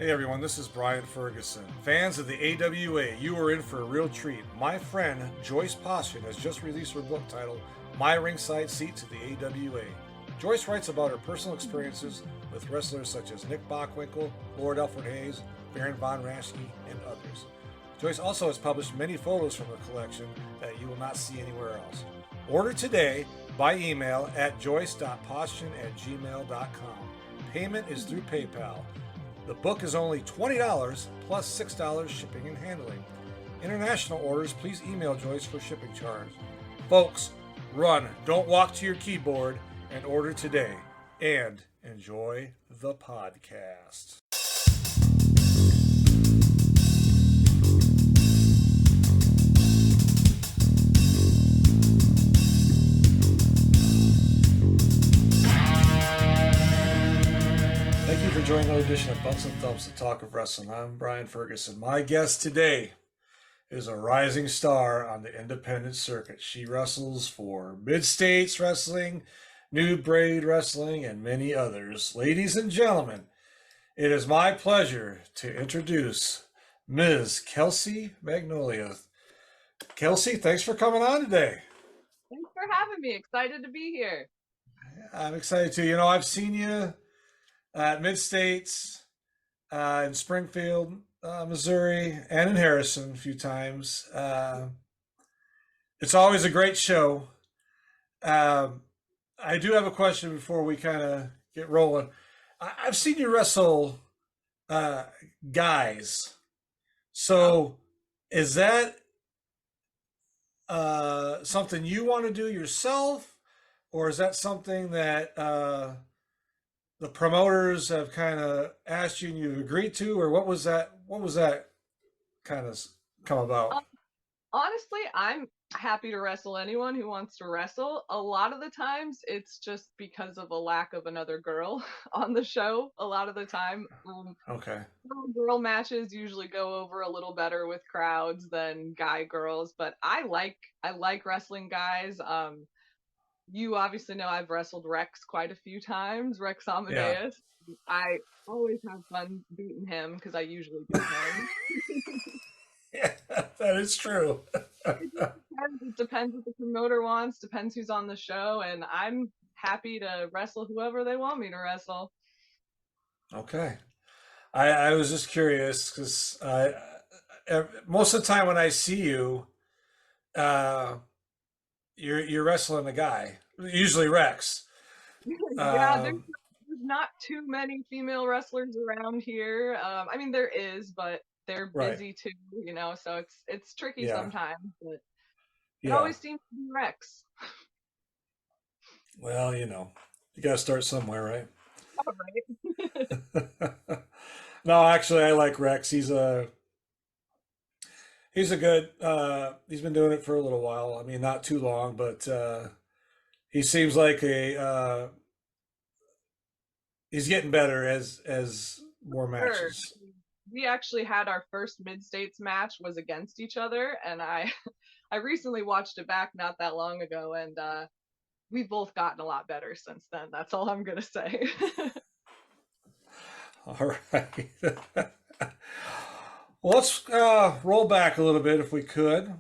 Hey everyone, this is Brian Ferguson. Fans of the AWA, you are in for a real treat. My friend Joyce Poston has just released her book titled My Ringside Seat to the AWA. Joyce writes about her personal experiences with wrestlers such as Nick Bockwinkel, Lord Alfred Hayes, Baron Von Raschke, and others. Joyce also has published many photos from her collection that you will not see anywhere else. Order today by email at joyce.poston@gmail.com. Payment is through PayPal. The book is only $20 plus $6 shipping and handling. International orders, please email Joyce for shipping charge. Folks, run, don't walk to your keyboard, and order today. And enjoy the podcast. Thank you for joining another edition of Bumps and Thumps, the talk of wrestling. I'm Brian Ferguson. My guest today is a rising star on the independent circuit. She wrestles for Mid-States Wrestling, New Braid Wrestling, and many others. Ladies and gentlemen, it is my pleasure to introduce Ms. Kelsey Magnolia. Kelsey, thanks for coming on today. Thanks for having me. Excited to be here. I'm excited too. You know, I've seen you at Mid-States, in Springfield, Missouri, and in Harrison a few times. It's always a great show. I do have a question before we kind of get rolling. I've seen you wrestle guys. So is that something you want to do yourself, or is that something that the promoters have kind of asked you and you agreed to, or what was that kind of come about? Honestly, I'm happy to wrestle anyone who wants to wrestle. A lot of the times it's just because of a lack of another girl on the show. A lot of the time, Okay. girl matches usually go over a little better with crowds than guy girls, but I like wrestling guys. You obviously know I've wrestled Rex quite a few times, Rex Yeah. Amadeus. I always have fun beating him because I usually beat him. Yeah, that is true. It depends what the promoter wants, depends who's on the show, and I'm happy to wrestle whoever they want me to wrestle. Okay. I was just curious because most of the time when I see you, uh, you're wrestling a guy, usually Rex. Yeah, Uh, there's not too many female wrestlers around here. I mean there is, but they're right. busy too, so it's tricky Yeah. sometimes, but it Yeah. always seems to be Rex. Well, you got to start somewhere, right? All right. No, actually, I like Rex. He's a good. He's been doing it for a little while. I mean, not too long, but he seems like he's getting better as more Sure. matches. We actually had our first mid-states match was against each other, and I I recently watched it back not that long ago, and we've both gotten a lot better since then. That's all I'm gonna say. All right. Well, let's roll back a little bit if we could.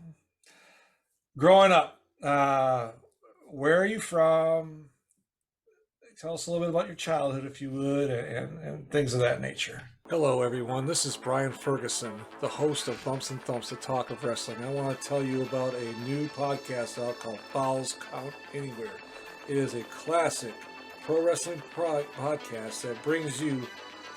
Growing up, where are you from? Tell us a little bit about your childhood, if you would, and things of that nature. Hello, everyone. This is Brian Ferguson, the host of Bumps and Thumps, the talk of wrestling. I want to tell you about a new podcast out called Falls Count Anywhere. It is a classic pro wrestling podcast that brings you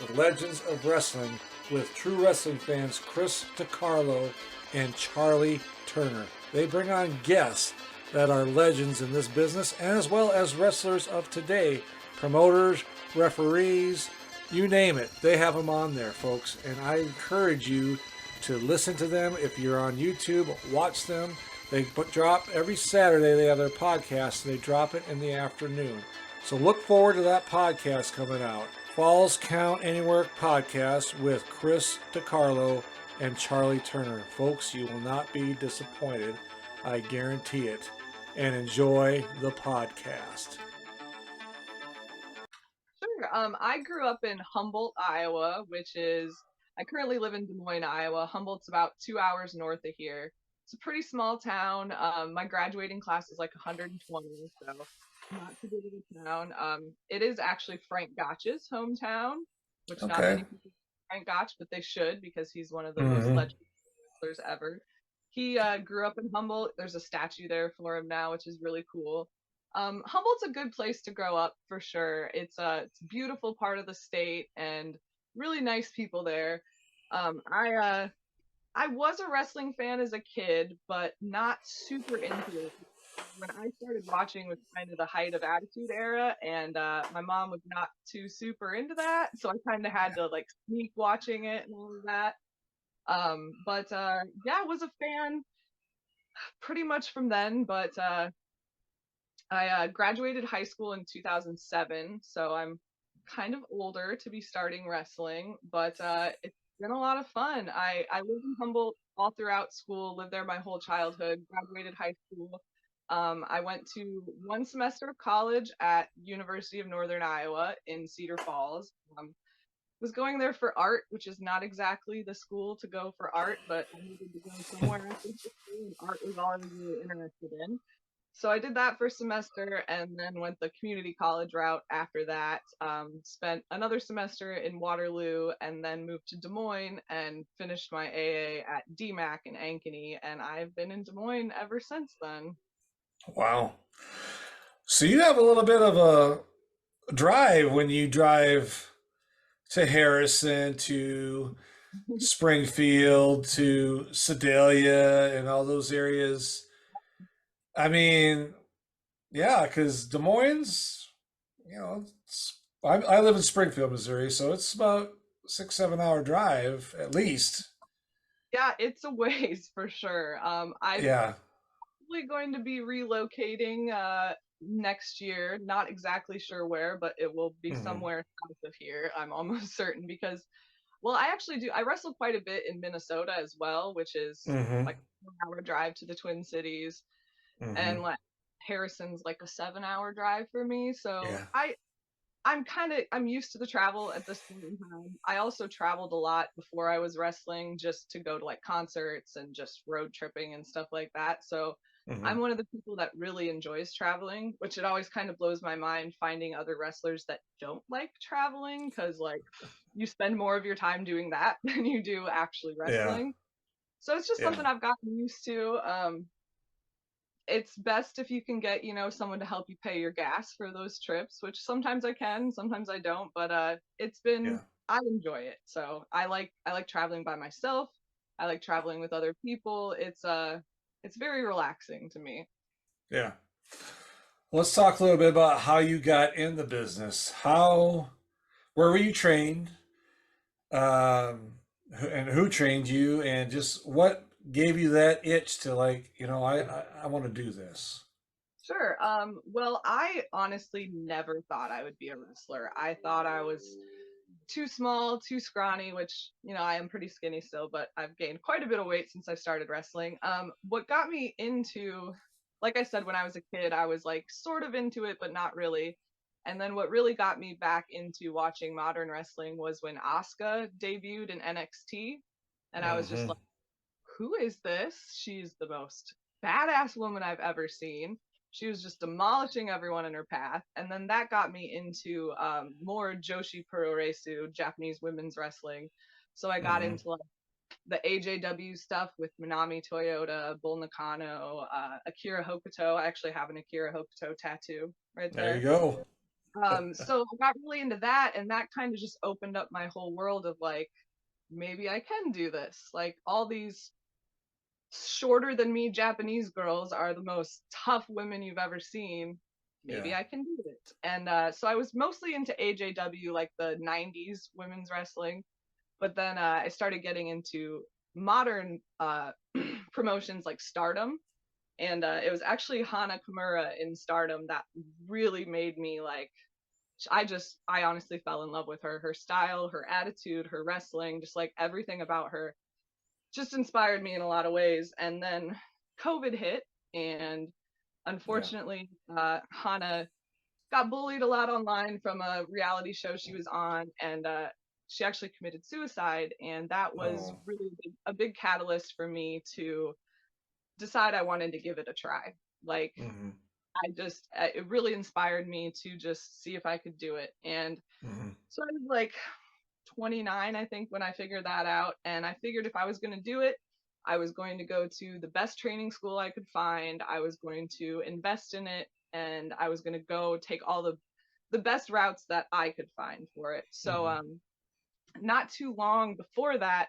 the legends of wrestling with true wrestling fans Chris DiCarlo and Charlie Turner. They bring on guests that are legends in this business, as well as wrestlers of today, promoters, referees, you name it. They have them on there, folks. And I encourage you to listen to them. If you're on YouTube, watch them. They drop every Saturday. They have their podcast. They drop it in the afternoon. So look forward to that podcast coming out. Falls Count Anywhere podcast with Chris DiCarlo and Charlie Turner. Folks, you will not be disappointed. I guarantee it. And enjoy the podcast. Sure. I grew up in Humboldt, Iowa, which is, I currently live in Des Moines, Iowa. Humboldt's about 2 hours north of here. It's a pretty small town. My graduating class is like 120, so not too big of a town. It is actually Frank Gotch's hometown, which not Okay. many people know Frank Gotch, but they should because he's one of the most Hmm. legendary wrestlers ever. He grew up in Humboldt. There's a statue there for him now, which is really cool. Humboldt's a good place to grow up for sure. It's a beautiful part of the state and really nice people there. I was a wrestling fan as a kid, but not super into it. When I started watching was kind of the height of Attitude Era, and my mom was not too super into that, so I kind of had to like sneak watching it and all of that. But yeah, I was a fan pretty much from then. But I graduated high school in 2007, so I'm kind of older to be starting wrestling, but it's been a lot of fun. I lived in Humboldt all throughout school, lived there my whole childhood, graduated high school. I went to one semester of college at University of Northern Iowa in Cedar Falls. Was going there for art, which is not exactly the school to go for art, but I needed to go somewhere after school, and art was all I was really interested in. So I did that for a semester and then went the community college route after that. Spent another semester in Waterloo and then moved to Des Moines and finished my AA at DMAC in Ankeny. And I've been in Des Moines ever since then. Wow. So you have a little bit of a drive when you drive to Harrison, to Springfield, to Sedalia, and all those areas. I mean, yeah, because Des Moines, I live in Springfield, Missouri, so it's about 6, 7 hour drive at least. Yeah, it's a ways for sure. I'm Yeah. probably going to be relocating next year. Not exactly sure where, but it will be Hmm. somewhere south of here. I'm almost certain because, well, I actually do. I wrestle quite a bit in Minnesota as well, which is Hmm. like a 4 hour drive to the Twin Cities, Hmm. and like Harrison's like a 7 hour drive for me. So Yeah. I'm used to the travel at this point in time. I also traveled a lot before I was wrestling just to go to like concerts and just road tripping and stuff like that. So Hmm. I'm one of the people that really enjoys traveling, which it always kind of blows my mind finding other wrestlers that don't like traveling because like you spend more of your time doing that than you do actually Yeah. wrestling. So it's just Yeah. something I've gotten used to. It's best if you can get, someone to help you pay your gas for those trips, which sometimes I can, sometimes I don't, but it's been Yeah. I enjoy it. So I like traveling by myself. I like traveling with other people. It's very relaxing to me. Yeah. Let's talk a little bit about how you got in the business. Where were you trained? And who trained you? And just what gave you that itch to like, I want to do this. Sure. Well, I honestly never thought I would be a wrestler. I thought I was too small, too scrawny, which, I am pretty skinny still, but I've gained quite a bit of weight since I started wrestling. What got me into, like I said, when I was a kid, I was like sort of into it, but not really. And then what really got me back into watching modern wrestling was when Asuka debuted in NXT. And I was just Hmm. like, who is this? She's the most badass woman I've ever seen. She was just demolishing everyone in her path. And then that got me into more Joshi Puroresu, Japanese women's wrestling. So I got Hmm. into like the AJW stuff with Minami Toyota, Bull Nakano, Akira Hokuto. I actually have an Akira Hokuto tattoo right There you there. go. So I got really into that, and that kind of just opened up my whole world of like, maybe I can do this. Like all these shorter than me Japanese girls are the most tough women you've ever seen. Maybe Yeah. I can do it. And so I was mostly into AJW, like the 90s women's wrestling. But then I started getting into modern promotions like Stardom. And it was actually Hana Kimura in Stardom that really made me like, I honestly fell in love with her. Her style, her attitude, her wrestling, just like everything about her just inspired me in a lot of ways. And then COVID hit, and Yeah. unfortunately, Hana got bullied a lot online from a reality show she was on, and she actually committed suicide, and that was Oh. really a big catalyst for me to decide I wanted to give it a try. Like, Mm-hmm. it really inspired me to just see if I could do it. And Mm-hmm. so I was like 29, I think, when I figured that out. And I figured if I was going to do it, I was going to go to the best training school I could find. I was going to invest in it, and I was going to go take all the best routes that I could find for it. So, Mm-hmm. not too long before that,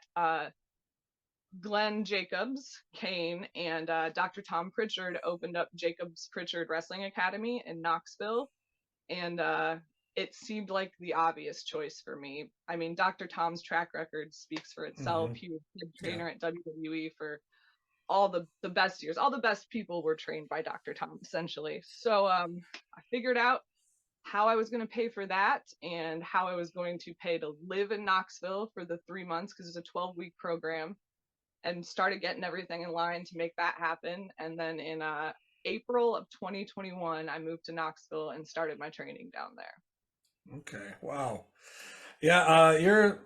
Glenn Jacobs came, and Dr. Tom Pritchard opened up Jacobs Pritchard Wrestling Academy in Knoxville, and it seemed like the obvious choice for me. I mean, Dr. Tom's track record speaks for itself. Mm-hmm. He was head Yeah. trainer at WWE for all the best years. All the best people were trained by Dr. Tom, essentially. So I figured out how I was going to pay for that and how I was going to pay to live in Knoxville for the 3 months, because it's a 12-week program, and started getting everything in line to make that happen. And then in April of 2021, I moved to Knoxville and started my training down there. Okay. Wow. Yeah. You're.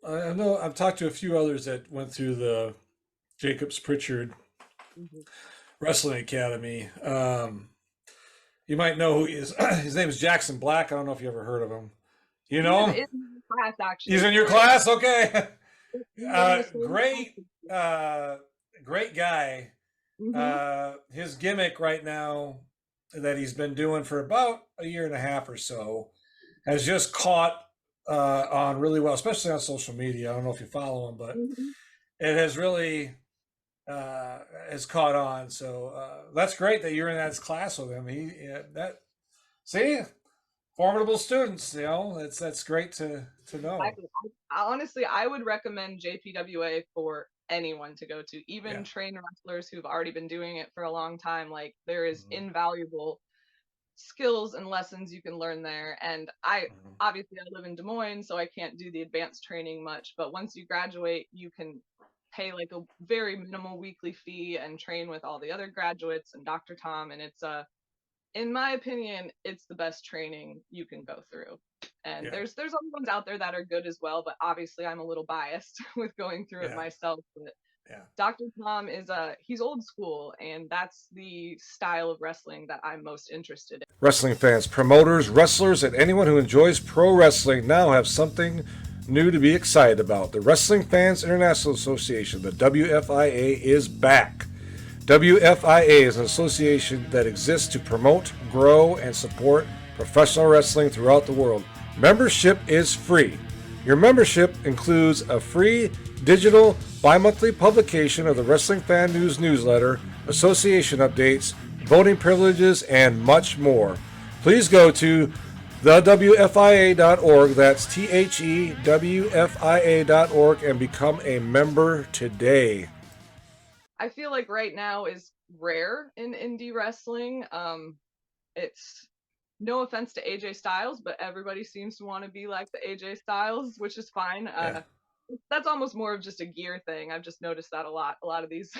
I know. I've talked to a few others that went through the Jacobs Pritchard Mhm. Wrestling Academy. You might know who he is. His name is Jackson Black. I don't know if you ever heard of him. You He is know him? in my class, He's actually. in your We're class. Okay. in the same Great. class. Uh, Great guy. Hmm. His gimmick right now that he's been doing for about a year and a half or so has just caught on really well, especially on social media. I don't know if you follow him, but Hmm. it has really has caught on. So that's great that you're in that class with him. That see formidable students. You know that's great to I, know. honestly, I would recommend JPWA for anyone to go to, even Yeah. trained wrestlers who've already been doing it for a long time. Like, there is Hmm. invaluable skills and lessons you can learn there. And I Hmm. obviously I live in Des Moines, so I can't do the advanced training much, but once you graduate, you can pay like a very minimal weekly fee and train with all the other graduates and Dr. Tom, and it's in my opinion, it's the best training you can go through. And Yeah. there's other ones out there that are good as well, but obviously I'm a little biased with going through it Yeah. myself. But Yeah. Dr. Tom is he's old school, and that's the style of wrestling that I'm most interested in. Wrestling fans, promoters, wrestlers, and anyone who enjoys pro wrestling now have something new to be excited about. The Wrestling Fans International Association, the WFIA, is back. WFIA is an association that exists to promote, grow, and support professional wrestling throughout the world. Membership is free. Your membership includes a free digital bi-monthly publication of the Wrestling Fan News newsletter, association updates, voting privileges, and much more. Please go to thewfia.org, that's THEWFIA.org, and become a member today. I feel like right now is rare in indie wrestling. It's no offense to AJ Styles, but everybody seems to want to be like the AJ Styles, which is fine. Yeah. That's almost more of just a gear thing. I've just noticed that a lot. A lot of these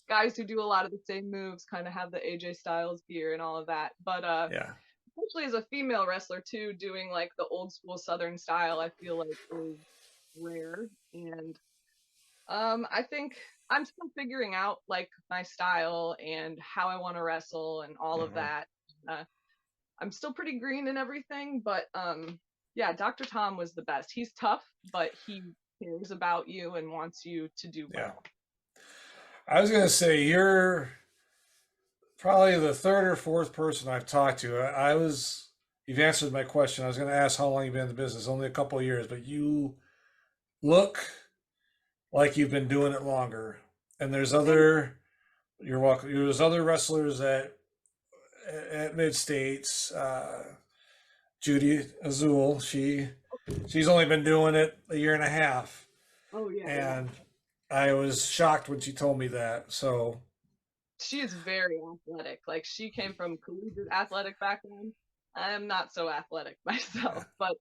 guys who do a lot of the same moves kind of have the AJ Styles gear and all of that. But Yeah. especially as a female wrestler too, doing like the old school Southern style, I feel like is rare. And I think I'm still figuring out like my style and how I want to wrestle and all of Hmm. that. Uh, I'm still pretty green and everything, but yeah, Dr. Tom was the best. He's tough, but he cares about you and wants you to do Yeah. well. I was going to say, you're probably the third or fourth person I've talked to. You've answered my question. I was going to ask how long you've been in the business, only a couple of years, but you look like you've been doing it longer. And you're welcome. There's other wrestlers at Mid States. Judy Azul, she's only been doing it a year and a half, Oh yeah, yeah. and I was shocked when she told me that. So She is very athletic. Like, she came from collegiate athletic background. I am not so athletic yeah, myself, but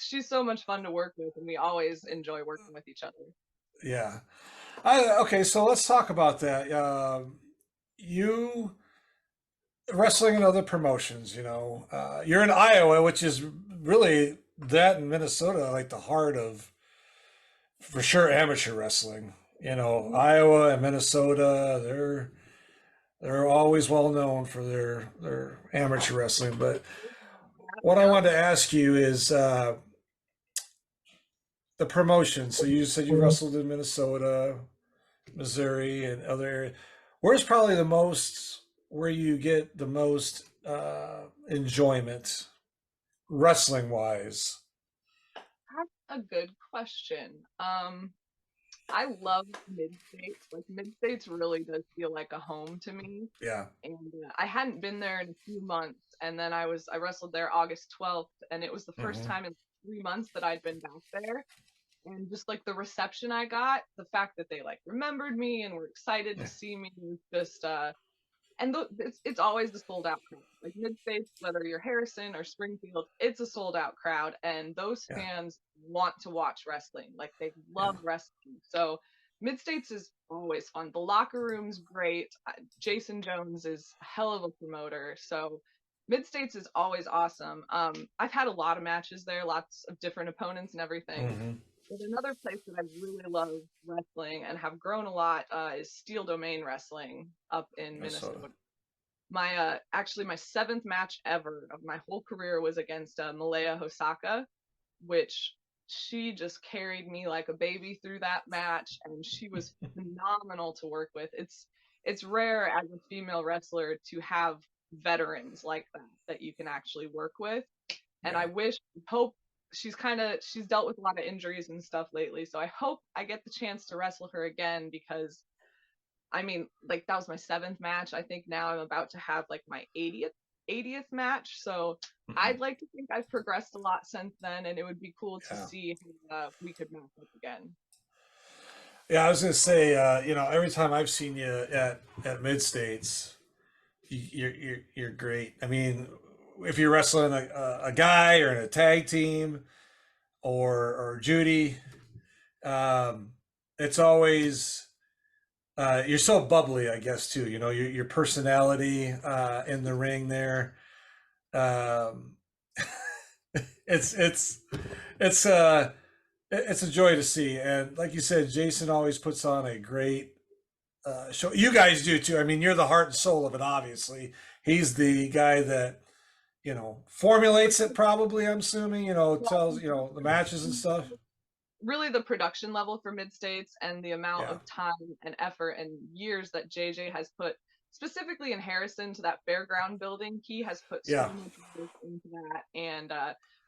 she's so much fun to work with, and we always enjoy working with each other. yeah. Okay, so let's talk about that. You wrestling and other promotions. You're in Iowa, which is really that in Minnesota, like the heart of for sure amateur wrestling. Iowa and Minnesota, they're always well known for their amateur wrestling. But what I Yep. wanted to ask you is the promotion. So you said you wrestled in Minnesota, Missouri, and other areas. Where's probably the most where you get the most enjoyment wrestling wise? That's a good question. I love mid states. Like mid states really does feel like a home to me. Yeah. And I hadn't been there in a few months, and then I wrestled there August 12th, and it was the first Hmm. time in 3 months that I'd been back there. And just like the reception I got, the fact that they like remembered me and were excited to Yeah. see me, just and it's always the sold out crowd. Like mid states, whether you're Harrison or Springfield, it's a sold out crowd, and those Yeah. fans want to watch wrestling. Like they Yeah. love wrestling. So mid states is always fun. The locker room's great. Jason Jones is a hell of a promoter. So mid states is always awesome. I've had a lot of matches there, lots of different opponents and everything. Hmm. But another place that I really love wrestling and have grown a lot is Steel Domain Wrestling up in Minnesota. Minnesota. My actually my seventh match ever of my whole career was against Malaya Hosaka, which she just carried me like a baby through that match, and she was phenomenal to work with. It's rare as a female wrestler to have veterans like that you can actually work with, and Yeah. I hope she's dealt with a lot of injuries and stuff lately, so I hope I get the chance to wrestle her again because I mean, like that was my seventh match. I think now I'm about to have like my 80th match. So Hmm. I'd like to think I've progressed a lot since then, and it would be cool to Yeah. see how we could match up again. Yeah. I was gonna say, every time I've seen you at Mid States, you're great. I mean, if you're wrestling a guy or in a tag team or Judy, um, it's always you're so bubbly, I guess, too. Your personality in the ring there. Um, it's it's it's it's a joy to see, and like you said, Jason always puts on a great show. You guys do too. I mean, you're the heart and soul of it. Obviously, he's the guy that formulates it. Probably, I'm assuming. Tells the matches and stuff. Really, the production level for mid states and the amount Yeah, of time and effort and years that JJ has put specifically in Harrison to that fairground building, he has put so yeah, much work into that. And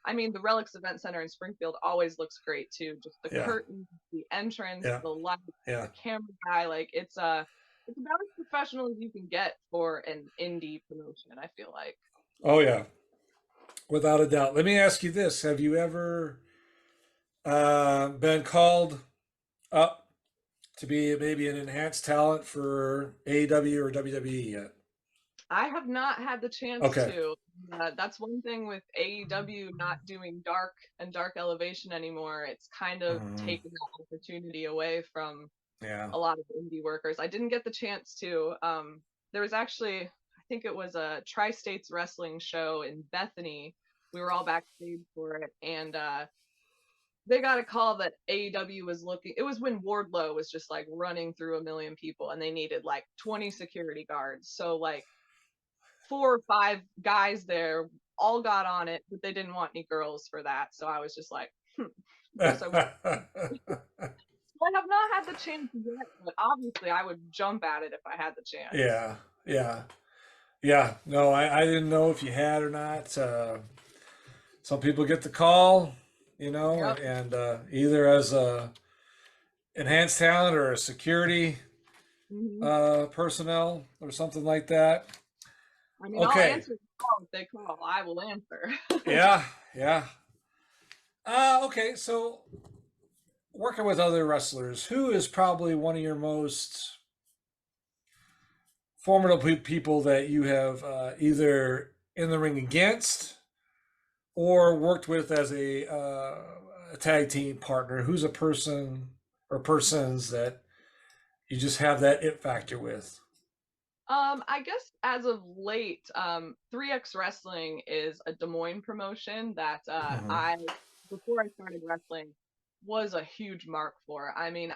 I mean, the Relics Event Center in Springfield always looks great too. Just the yeah, curtains, the entrance, yeah, the lights, yeah. the camera guy. Like it's about as professional as you can get for an indie promotion, I feel like. Oh yeah, without a doubt. Let me ask you this: have you ever been called up to be maybe an enhanced talent for AEW or WWE yet? I have not had the chance Okay. to. That's one thing with AEW not doing dark and dark elevation anymore. It's kind of Mhm. taken that opportunity away from Yeah. a lot of indie workers. I didn't get the chance to. There was actually, I think it was a Tri States wrestling show in Bethany. We were all backstage for it, and they got a call that AEW was looking. It was when Wardlow was just like running through a million people, and they needed like 20 security guards. So like 4 or 5 guys there all got on it, but they didn't want any girls for that. So I was just like, guess I won't. I have not had the chance yet, but obviously I would jump at it if I had the chance. Yeah. Yeah. Yeah. No, I didn't know if you had or not. Some people get the call, Yep. and either as a enhanced talent or a security Hmm. personnel or something like that. I mean, I'll Okay. answer the call if they call. I will answer. Yeah. Yeah. Okay. So working with other wrestlers, who is probably one of your most formidable people that you have either in the ring against or worked with as a tag team partner? Who's a person or persons that you just have that it factor with? I guess as of late, 3X Wrestling is a Des Moines promotion that Hmm. I, before I started wrestling, was a huge mark for. I mean,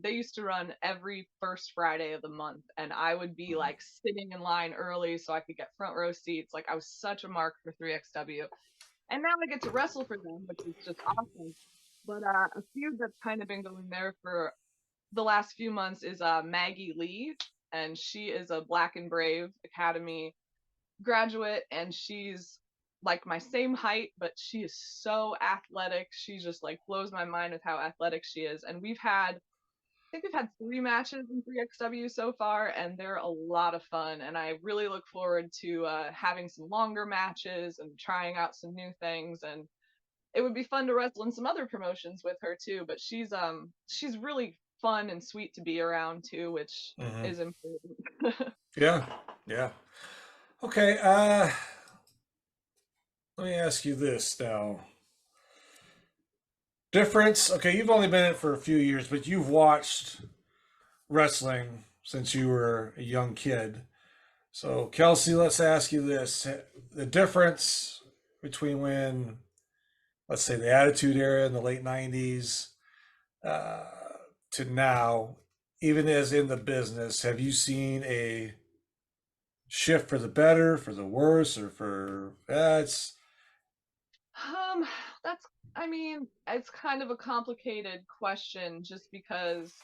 they used to run every first Friday of the month, and I would be like sitting in line early so I could get front row seats. Like, I was such a mark for 3XW. And now I get to wrestle for them, which is just awesome. But a feud that's kind of been going there for the last few months is Maggie Lee, and she is a Black and Brave Academy graduate, and she's like my same height, but she is so athletic. She just like blows my mind with how athletic she is. And I think we've had 3 matches in 3XW so far, and they're a lot of fun. And I really look forward to having some longer matches and trying out some new things. And it would be fun to wrestle in some other promotions with her too. But she's really fun and sweet to be around too, which Hmm. is important. Yeah, yeah. Okay, let me ask you this now. Difference. Okay, you've only been in it for a few years, but you've watched wrestling since you were a young kid. So, Kelsey, let's ask you this: the difference between when, let's say, the Attitude Era in the late '90s uh, to now, even as in the business, have you seen a shift for the better, for the worse, or for it's um, that's I mean, it's kind of a complicated question just because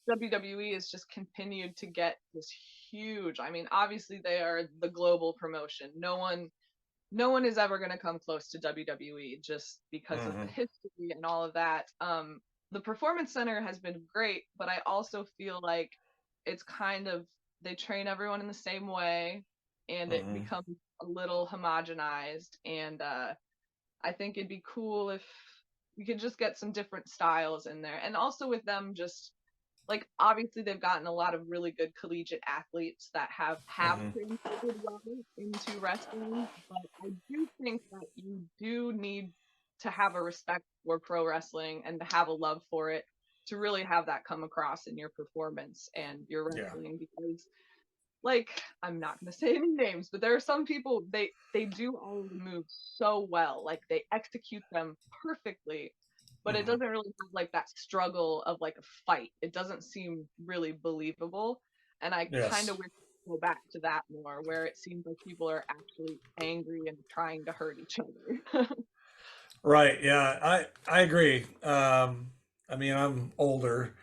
WWE has just continued to get this huge. I mean, obviously they are the global promotion. No one is ever going to come close to WWE just because of the hmm history and all of that. The Performance Center has been great, but I also feel like it's kind of they train everyone in the same way, and it hmm becomes a little homogenized. And I think it'd be cool if we could just get some different styles in there, and also with them just like obviously they've gotten a lot of really good collegiate athletes that have hmm translated well into wrestling, but I do think that you do need to have a respect for pro wrestling and to have a love for it to really have that come across in your performance and your yeah, wrestling, because like I'm not going to say any names, but there are some people they do all of the moves so well, like they execute them perfectly, but it hmm doesn't really have like that struggle of like a fight. It doesn't seem really believable, and I kind yes, of wish we could go back to that more, where it seems like people are actually angry and trying to hurt each other. right, yeah, I agree. I mean, I'm older.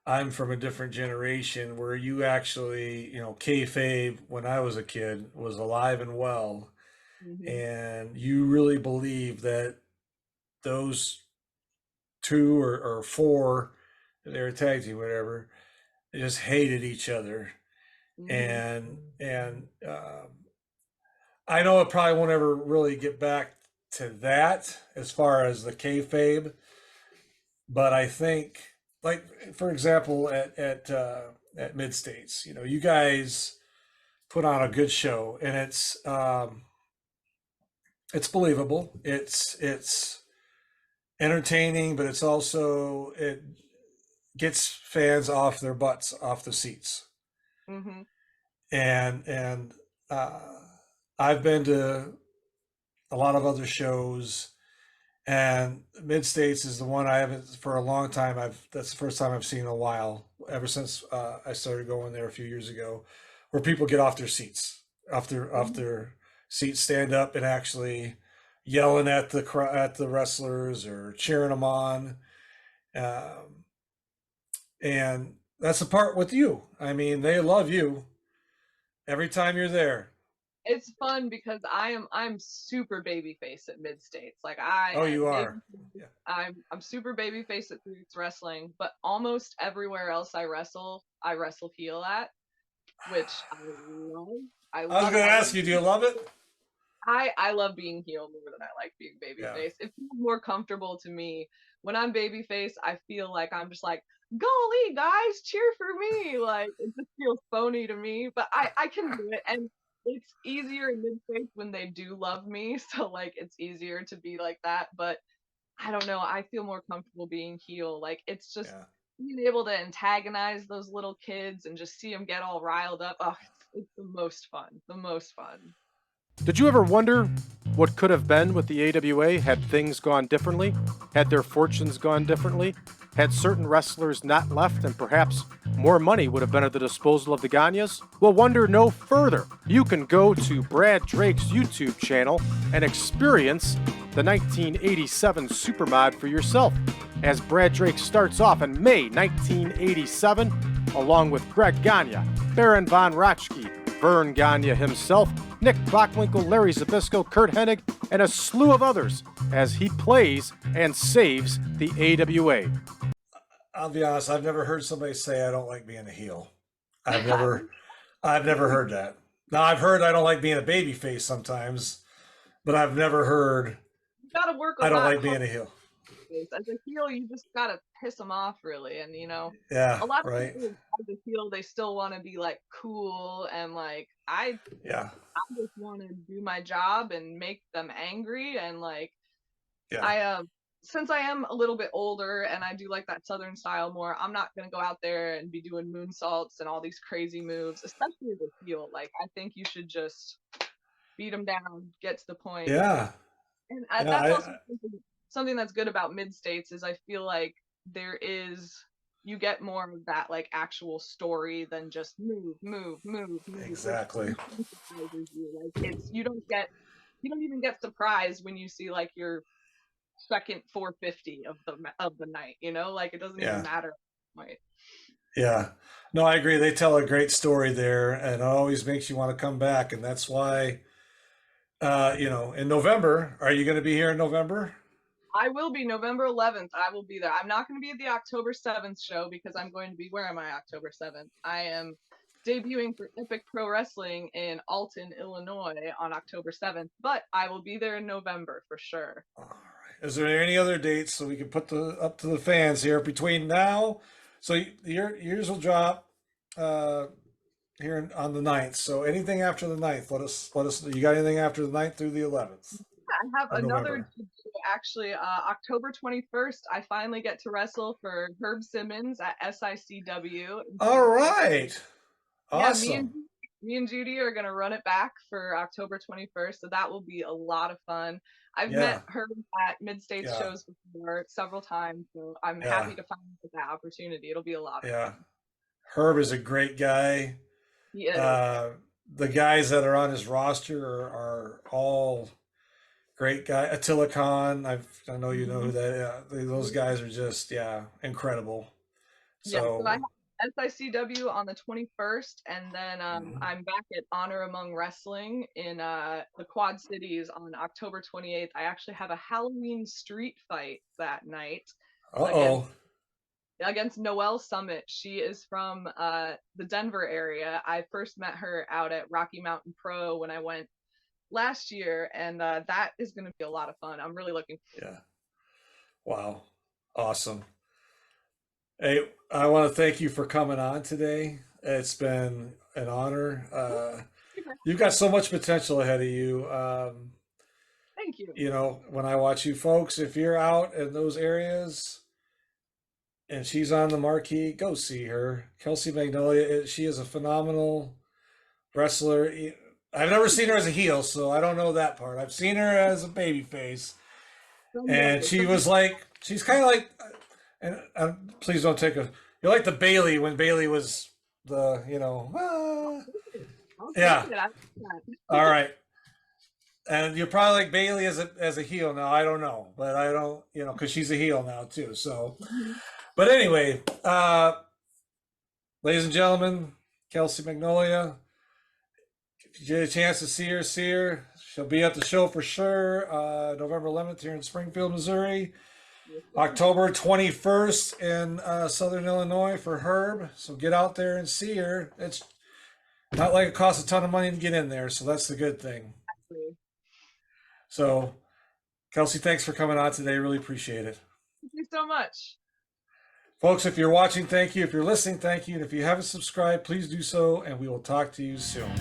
I'm from a different generation where you actually, kayfabe when I was a kid was alive and well, Hmm. and you really believe that those two or four, they were tag team, whatever, they just hated each other, Hmm. and I know it probably won't ever really get back to that as far as the kayfabe, but I think, like for example, at Mid States, you guys put on a good show, and it's believable. It's entertaining, but it gets fans off their butts, off the seats, Hmm. and uh, I've been to a lot of other shows, and Mid States is the one I haven't for a long time. That's the first time I've seen in a while, ever since I started going there a few years ago, where people get off their seats, off their seats, stand up, and actually yelling at the wrestlers or cheering them on. Um, and that's the part with you. I mean, they love you every time you're there. It's fun because I'm super babyface at mid states. Like Oh, I you baby are. Yeah. I'm super babyface at Roots Wrestling, but almost everywhere else I wrestle heel at, which I love. I I was love it. going to ask you, do you love it? I love being heel more than I like being Yeah. babyface. It feels more comfortable to me when I'm babyface. I feel like I'm just like, golly, guys, cheer for me. Like it just feels phony to me, but I can do it, and it's easier in mid face when they do love me. So like it's easier to be like that. But I don't know. I feel more comfortable being heel. Like it's just Yeah. being able to antagonize those little kids and just see them get all riled up. Oh, it's the most fun. The most fun. Did you ever wonder what could have been with the AWA had things gone differently? Had their fortunes gone differently? Had certain wrestlers not left and perhaps more money would have been at the disposal of the Ganyas? Well, wonder no further. You can go to Brad Drake's YouTube channel and experience the 1987 Supermod for yourself, as Brad Drake starts off in May 1987 along with Greg Gagne, Baron Von Raschke, Vern Gagne himself, Nick Bockwinkel, Larry Zbyszko, Kurt Hennig, and a slew of others as he plays and saves the AWA. I'll be honest, I've never heard somebody say I don't like being a heel. I've never heard that. Now I've heard I don't like being a baby face sometimes, but I've never heard You gotta work a I don't lot like being a heel. as a heel. You just gotta piss them off, really. And Yeah, a lot of right. people as a heel, they still want to be like cool and like Yeah, I just want to do my job and make them angry. And like yeah, I since I am a little bit older and I do like that southern style more, I'm not gonna go out there and be doing moonsaults and all these crazy moves, especially as a heel. Like I think you should just beat them down, get to the point. yeah, And yeah. that's also something that's good about mid states is I feel like you get more of that like actual story than just move, which Exactly. emphasizes you. Like you don't even get surprised when you see like your second 450 of the night. Like it doesn't even Yeah, matter. Right. yeah. No, I agree. They tell a great story there, and it always makes you want to come back. And that's why, in November, are you going to be here in November? I will be November 11th. I will be there. I'm not going to be at the October 7th show because I'm going to be, where am I October 7th? I am debuting for Epic Pro Wrestling in Alton, Illinois on October 7th, but I will be there in November for sure. All right. Is there any other dates so we can put up to the fans here between now? So yours will drop uh, here on the 9th. So anything after the 9th, let us. You got anything after the 9th through the 11th I have of another November? actually October 21st. I finally get to wrestle for Herb Simmons at SICW. All right. Yeah, Awesome. me and Judy are gonna run it back for October 21st, so that will be a lot of fun. I've met Yeah. her at Mid States Yeah. shows before several times, so I'm Yeah. happy to finally get that opportunity. It'll be a lot of Yeah. fun. Herb is a great guy. He is. Uh, the guys that are on his roster are all great guy. Attila Khan, I know you know who Mhm. that. Yeah, those guys are just incredible. Yeah, so I have So SICW on the 21st, and then mhm. I'm back at Honor Among Wrestling in the Quad Cities on October 28th. I actually have a Halloween street fight that night against Uh-oh. Noelle Summit. She is from the Denver area. I first met her out at Rocky Mountain Pro when I went last year, and that is going to be a lot of fun. I'm really looking Yeah. Wow. Awesome. Hey, I want to thank you for coming on today. It's been an honor. forward. You've got so much potential ahead of you. Thank you. When I watch you folks, if you're out in those areas and she's on the marquee, go see her. Kelsey Magnolia, she is a phenomenal wrestler. I've never seen her as a heel, so I don't know that part. I've seen her as a baby face, and Some she was like, she's kind of like, and please don't take a, you're like the Bailey when Bailey was I'll take yeah, it. I like all that. right. And you're probably like Bailey as a heel now. I don't know, but I don't, because she's a heel now too. So, Mhm. but anyway, ladies and gentlemen, Kelsey Magnolia. If you get a chance to see her, see her. She'll be at the show for sure. November 11th here in Springfield, Missouri. Yes, sir. October 21st in Southern Illinois for Herb. So get out there and see her. It's not like it costs a ton of money to get in there, so that's the good thing. So, Kelsey, thanks for coming on today. Really appreciate it. Thank you so much. Folks, if you're watching, thank you. If you're listening, thank you. And if you haven't subscribed, please do so, and we will talk to you soon.